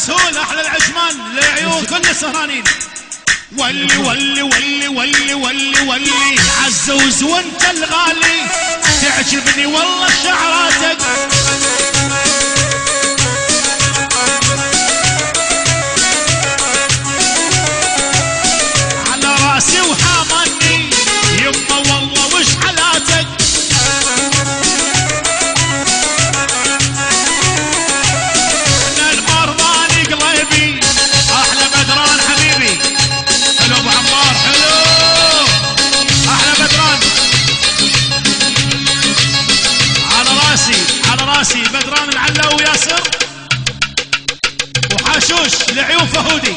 مسهول احلى العجمان لعيون كل السهرانين. ولي ولي ولي ولي ولي ولي عزوز وانت الغالي، تعجبني والله شعراتك. على راسي وحامني يما والله وش حالاتك. انا المرضاني قلبي احلى بدران حبيبي. حلو ابو عمار حلو احلى بدران. على راسي بدران العلا وياسر وحاشوش لعيون فهودي،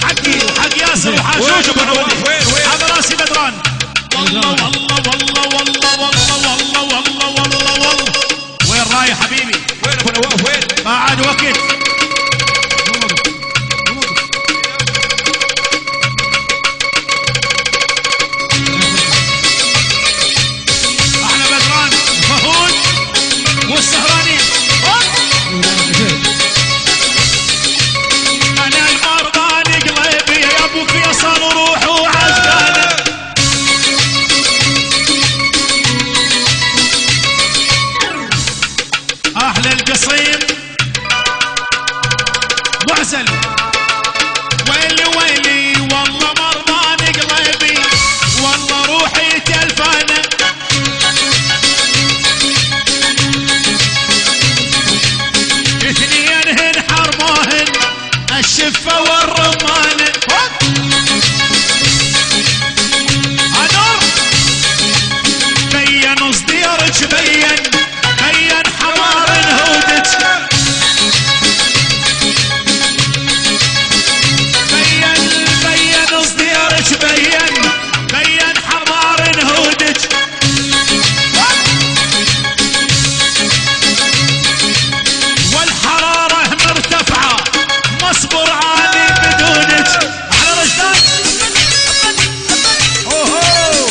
حقي وحق ياسر وحاشوش وفهودي. على راسي بدران. والله والله والله والله والله والله والله والله والله. وين رايح حبيبي؟ وين ابو نواف وين؟ ما عاد وقت. احلى بدران وفهود والسهرانين. انا المرضاني قلبي يا ابو فيصل وروح وعزقانه. احلى القصيم معزل. ويلي ويلي والله مرضاني قلبي والله روحي تلفانه. اثنينهن حرموهن الشفه والرمانه. انور بين صديرك بين حمار هودك. بين صديرك بين حمار هودك. والحرارة مرتفعة مصبر عالي بدونك. على رجلان اوهو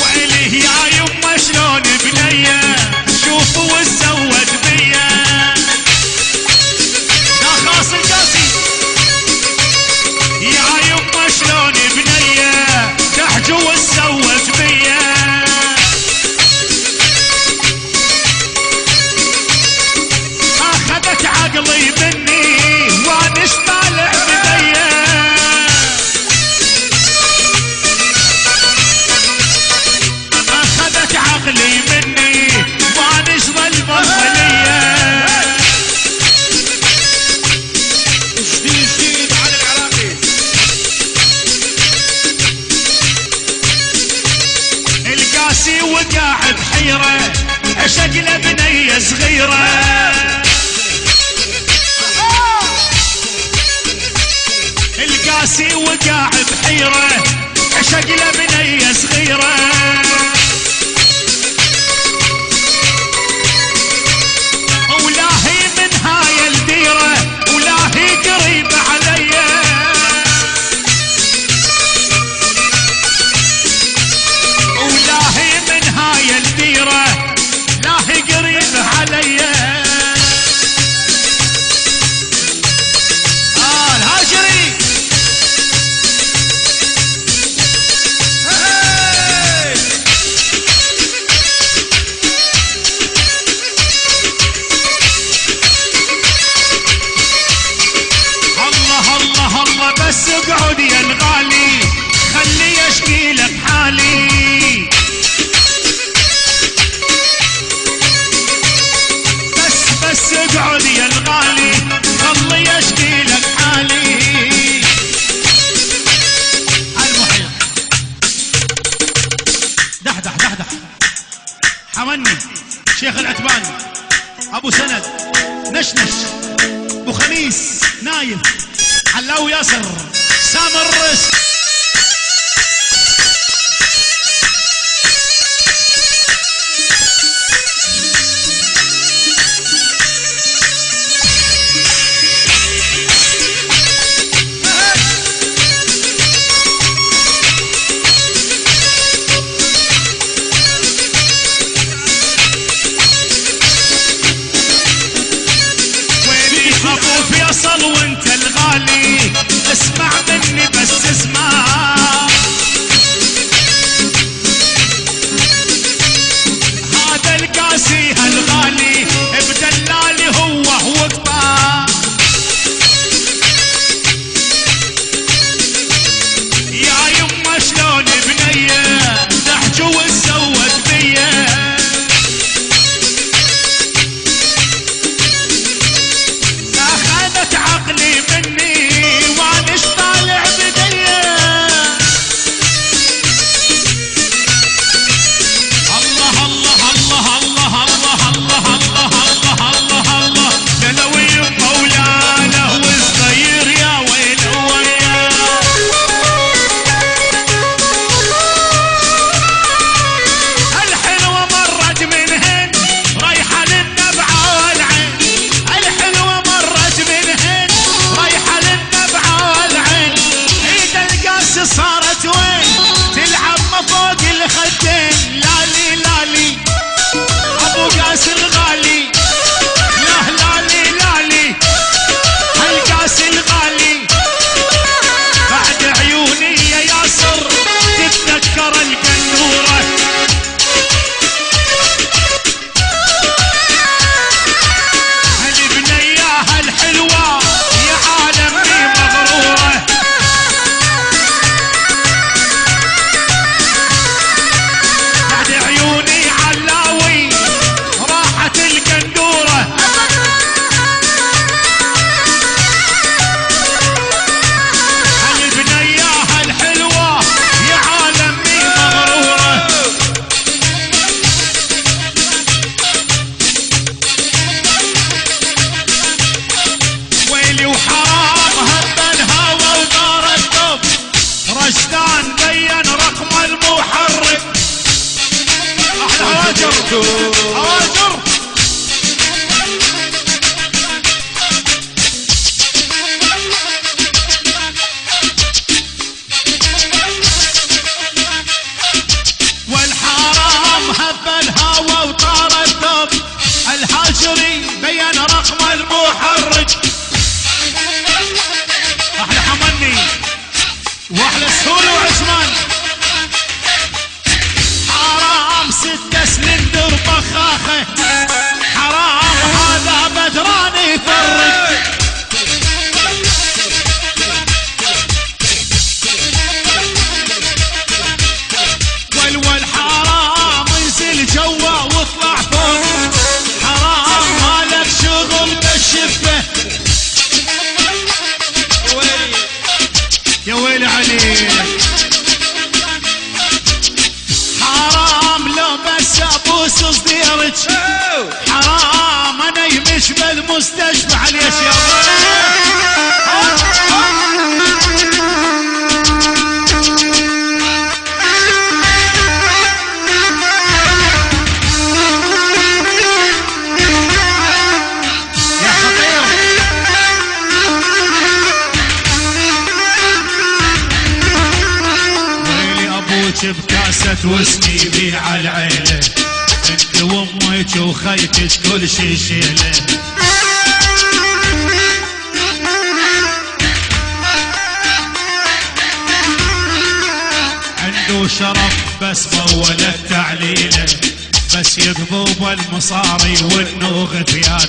ويلي يا يما شلون بنية شوفوا وتزود بيا. لا خاص القاسي يا يما شلون بنية تحجو وتزود بيا. اخذت عقلي مني وانا طالع بديا. اخذت عقلي مني وانا ظل مظلية. جديد على العراقي. القاسي وقع بحيرة عشق له بنية صغيرة. القاسي وقع بحيرة عشق له بنية صغيرة. ولاهي من هاي الديرة ولاهي قريب عليا. ولاهي من هاي الديرة لاهي قريب عليا. الهاجري الله الله الله. بس اقعد يا الغالي خلي اشكي لك حالي. بس اقعد يا الغالي خلي اشكي لك حالي. المحيط دحدح دحدح حمني شيخ العتبان ابو سند نشنش ابو خميس نايف علاو ياسر سامر. هواجر والحرام هب الهوى وطار الدب الهاجري بين رقم المحرج احلى حمني واحلى سهول وعثمان حرام 6 سلندر بخاخه حرام هذا بدران يفرج والحرام انزل جوا واطلع فوق حرام مالك شغل بالشفه يا ويلي عليك حرام لو بس ابوس صديرك حرام انا يمش بالمستشفى عليش يا بكاسة وسكي يبيع العيلة انت وامك وخيتك كل شي شيله عنده شرف بس مولد تعليله بس يذبوب المصاري والنوغ ثيان